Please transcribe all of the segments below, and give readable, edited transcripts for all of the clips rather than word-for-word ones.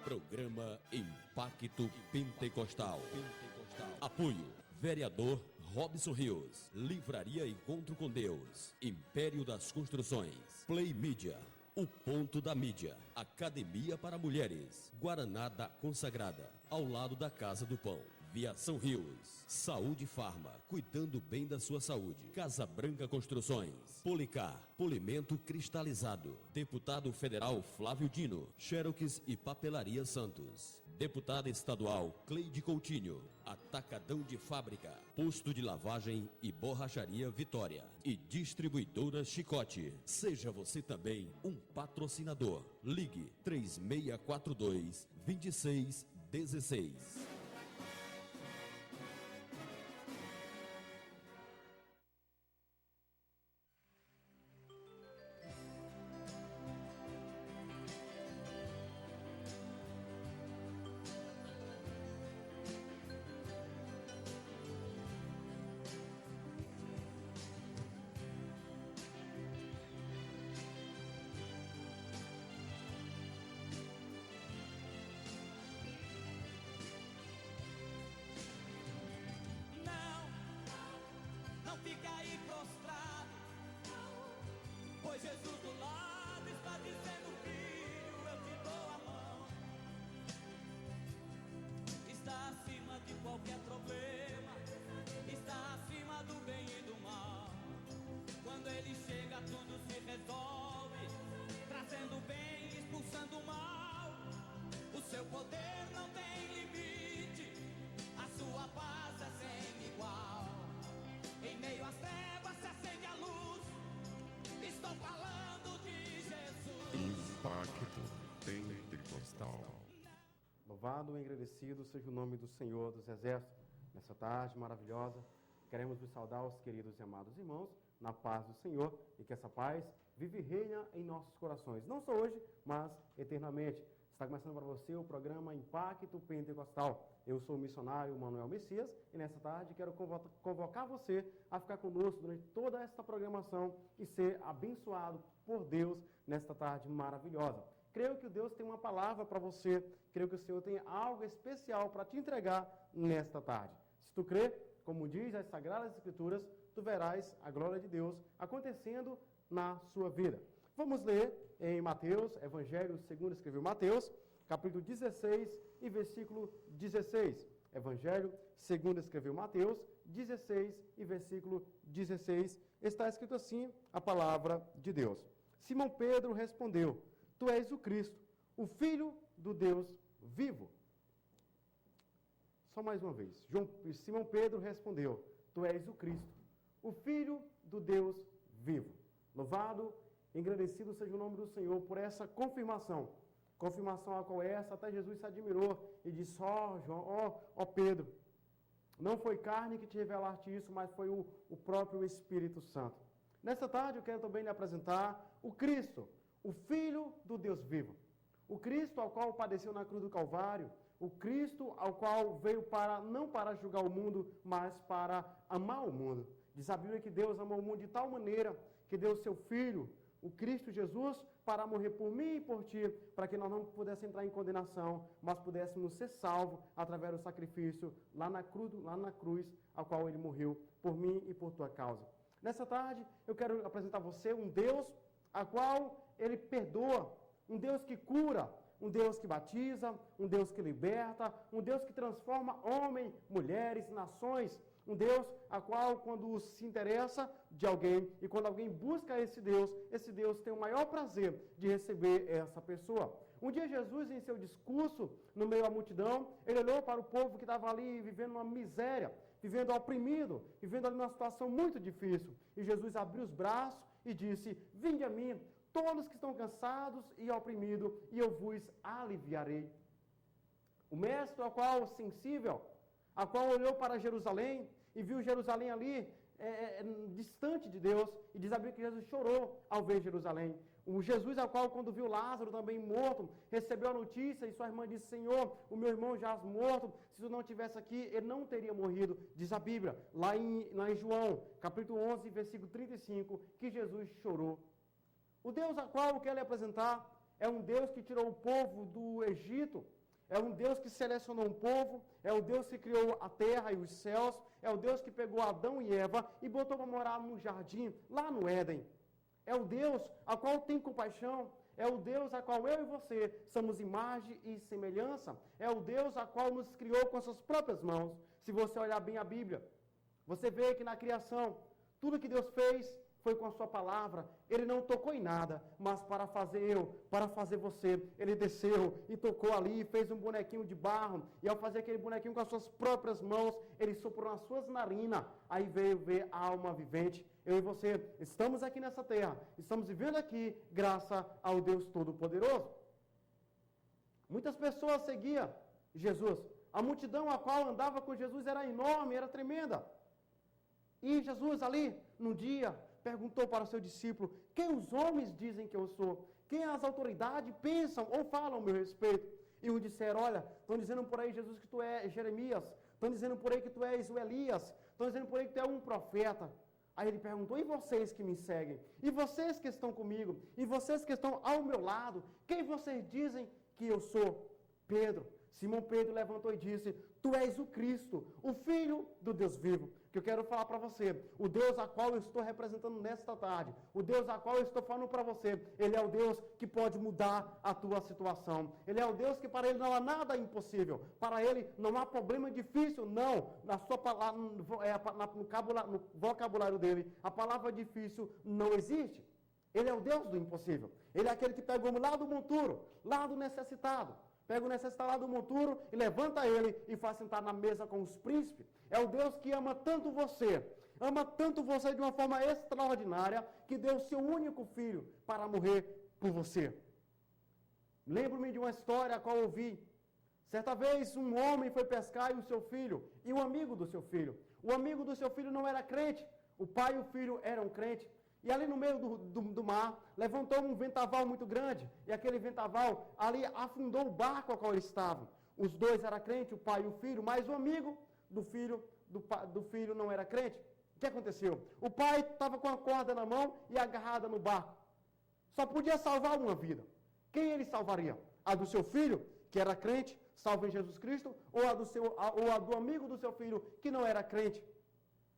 Programa Impacto Pentecostal. Apoio: Vereador Robson Rios, Livraria Encontro com Deus, Império das Construções, Play Mídia, O Ponto da Mídia, Academia para Mulheres, Guaraná da Consagrada, ao lado da Casa do Pão, Viação Rios, Saúde Farma, cuidando bem da sua saúde, Casa Branca Construções, Policar, Polimento Cristalizado, Deputado Federal Flávio Dino, Xerox e Papelaria Santos, Deputada Estadual Cleide Coutinho, Atacadão de Fábrica, Posto de Lavagem e Borracharia Vitória e Distribuidora Chicote. Seja você também um patrocinador. Ligue 3642-2616. Louvado e agradecido seja o nome do Senhor dos Exércitos. Nessa tarde maravilhosa, queremos vos saudar, os queridos e amados irmãos, na paz do Senhor, e que essa paz vive e reina em nossos corações, não só hoje, mas eternamente. Está começando para você o programa Impacto Pentecostal. Eu sou o missionário Manuel Messias e nessa tarde quero convocar você a ficar conosco durante toda esta programação e ser abençoado por Deus nesta tarde maravilhosa. Creio que Deus tem uma palavra para você, creio que o Senhor tem algo especial para te entregar nesta tarde. Se tu crê, como diz as Sagradas Escrituras, tu verás a glória de Deus acontecendo na sua vida. Vamos ler em Mateus, Evangelho segundo escreveu Mateus, capítulo 16 e versículo 16. Evangelho segundo escreveu Mateus, 16 e versículo 16. Está escrito assim a palavra de Deus. Simão Pedro respondeu: Tu és o Cristo, o Filho do Deus vivo. Só mais uma vez. Simão Pedro respondeu: Tu és o Cristo, o Filho do Deus vivo. Louvado, engrandecido seja o nome do Senhor por essa confirmação. Confirmação a qual essa até Jesus se admirou e disse: ó Pedro, não foi carne que te revelaste isso, mas foi o próprio Espírito Santo. Nessa tarde eu quero também lhe apresentar o Cristo, o Filho do Deus vivo. O Cristo ao qual padeceu na cruz do Calvário, o Cristo ao qual veio não para julgar o mundo, mas para amar o mundo. Diz a Bíblia que Deus amou o mundo de tal maneira que deu o seu Filho, o Cristo Jesus, para morrer por mim e por ti, para que nós não pudéssemos entrar em condenação, mas pudéssemos ser salvos através do sacrifício lá na cruz, a qual ele morreu por mim e por tua causa. Nessa tarde, eu quero apresentar a você um Deus a qual ele perdoa, um Deus que cura, um Deus que batiza, um Deus que liberta, um Deus que transforma homens, mulheres, nações, um Deus a qual, quando se interessa de alguém e quando alguém busca esse Deus tem o maior prazer de receber essa pessoa. Um dia Jesus, em seu discurso, no meio da multidão, ele olhou para o povo que estava ali vivendo uma miséria, vivendo oprimido, vivendo ali numa situação muito difícil. E Jesus abriu os braços e disse: Vinde a mim, todos que estão cansados e oprimidos, e eu vos aliviarei. O mestre, ao qual sensível, a qual olhou para Jerusalém e viu Jerusalém ali distante de Deus, e diz a Bíblia que Jesus chorou ao ver Jerusalém. O Jesus ao qual, quando viu Lázaro também morto, recebeu a notícia e sua irmã disse: Senhor, o meu irmão jaz morto, se tu não estivesse aqui, ele não teria morrido, diz a Bíblia, lá em João, capítulo 11, versículo 35, que Jesus chorou. O Deus ao qual eu quero lhe apresentar é um Deus que tirou o povo do Egito, é um Deus que selecionou um povo, é o Deus que criou a terra e os céus, é o Deus que pegou Adão e Eva e botou para morar no jardim, lá no Éden. É o Deus a qual tem compaixão, é o Deus a qual eu e você somos imagem e semelhança, é o Deus a qual nos criou com as suas próprias mãos. Se você olhar bem a Bíblia, você vê que na criação, tudo que Deus fez foi com a sua palavra. Ele não tocou em nada, mas para fazer eu, para fazer você, ele desceu e tocou ali, fez um bonequinho de barro, e ao fazer aquele bonequinho com as suas próprias mãos, ele soprou nas suas narinas, aí veio ver a alma vivente. Eu e você estamos aqui nessa terra, estamos vivendo aqui graças ao Deus Todo-Poderoso. Muitas pessoas seguiam Jesus. A multidão a qual andava com Jesus era enorme, era tremenda. E Jesus ali, num dia, perguntou para o seu discípulo: quem os homens dizem que eu sou? Quem as autoridades pensam ou falam a meu respeito? E uns disseram: olha, estão dizendo por aí, Jesus, que tu é Jeremias, estão dizendo por aí que tu és o Elias, estão dizendo por aí que tu é um profeta. Aí ele perguntou: e vocês que me seguem? E vocês que estão comigo? E vocês que estão ao meu lado? Quem vocês dizem que eu sou? Pedro. Simão Pedro levantou e disse: tu és o Cristo, o Filho do Deus vivo. Que eu quero falar para você, o Deus a qual eu estou representando nesta tarde, o Deus a qual eu estou falando para você, ele é o Deus que pode mudar a tua situação. Ele é o Deus que para ele não há nada impossível. Para ele não há problema difícil, não. Na sua palavra, no vocabulário dele, a palavra difícil não existe. Ele é o Deus do impossível. Ele é aquele que pega o homem lá do monturo, lá do necessitado. Pega o necessitado lá do monturo e levanta ele e faz sentar na mesa com os príncipes. É o Deus que ama tanto você de uma forma extraordinária, que deu seu único filho para morrer por você. Lembro-me de uma história a qual eu ouvi. Certa vez um homem foi pescar e o seu filho, e o amigo do seu filho. O amigo do seu filho não era crente, o pai e o filho eram crentes. E ali no meio do mar, levantou um vendaval muito grande. E aquele vendaval ali afundou o barco ao qual eles estavam. Os dois eram crentes, o pai e o filho, mas o amigo do filho não era crente. O que aconteceu? O pai estava com a corda na mão e agarrada no barco. Só podia salvar uma vida. Quem ele salvaria? A do seu filho, que era crente, salvo em Jesus Cristo, ou a do amigo do seu filho, que não era crente?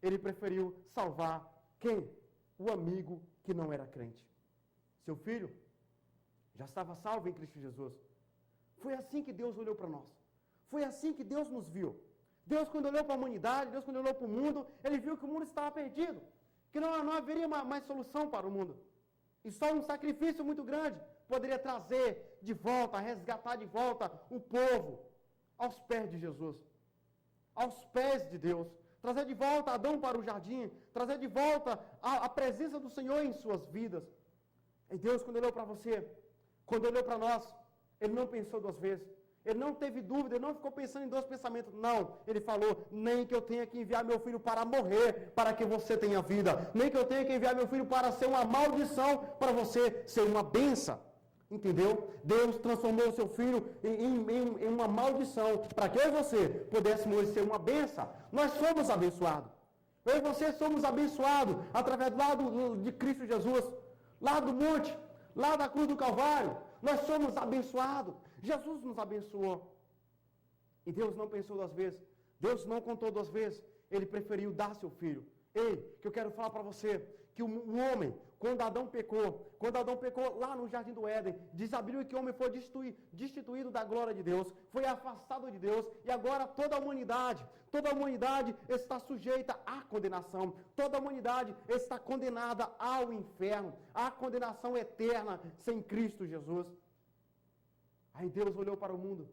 Ele preferiu salvar quem? O amigo que não era crente. Seu filho já estava salvo em Cristo Jesus. Foi assim que Deus olhou para nós. Foi assim que Deus nos viu. Deus, quando olhou para a humanidade, Deus, quando olhou para o mundo, ele viu que o mundo estava perdido, que não haveria mais solução para o mundo. E só um sacrifício muito grande poderia trazer de volta, resgatar de volta o povo aos pés de Jesus, aos pés de Deus. Trazer de volta Adão para o jardim, trazer de volta a presença do Senhor em suas vidas. E Deus, quando olhou para você, quando olhou para nós, ele não pensou duas vezes. Ele não teve dúvida, ele não ficou pensando em dois pensamentos. Não, ele falou: nem que eu tenha que enviar meu filho para morrer, para que você tenha vida. Nem que eu tenha que enviar meu filho para ser uma maldição, para você ser uma bênção. Entendeu? Deus transformou o seu filho em uma maldição, para que eu e você pudéssemos ser uma bênção. Nós somos abençoados. Eu e você somos abençoados através do lado de Cristo Jesus, lá do monte, lá da cruz do Calvário. Nós somos abençoados. Jesus nos abençoou. E Deus não pensou duas vezes. Deus não contou duas vezes. Ele preferiu dar seu filho. Ei, que eu quero falar para você, que o homem, quando Adão pecou lá no Jardim do Éden, diz a Bíblia que o homem foi destituído da glória de Deus, foi afastado de Deus, e agora toda a humanidade está sujeita à condenação, toda a humanidade está condenada ao inferno, à condenação eterna sem Cristo Jesus. Aí Deus olhou para o mundo,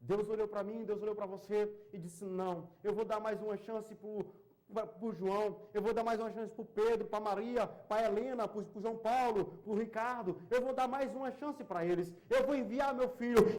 Deus olhou para mim, Deus olhou para você e disse: não, eu vou dar mais uma chance para o João, eu vou dar mais uma chance para o Pedro, para a Maria, para a Helena, para o João Paulo, para o Ricardo, eu vou dar mais uma chance para eles, eu vou enviar meu filho,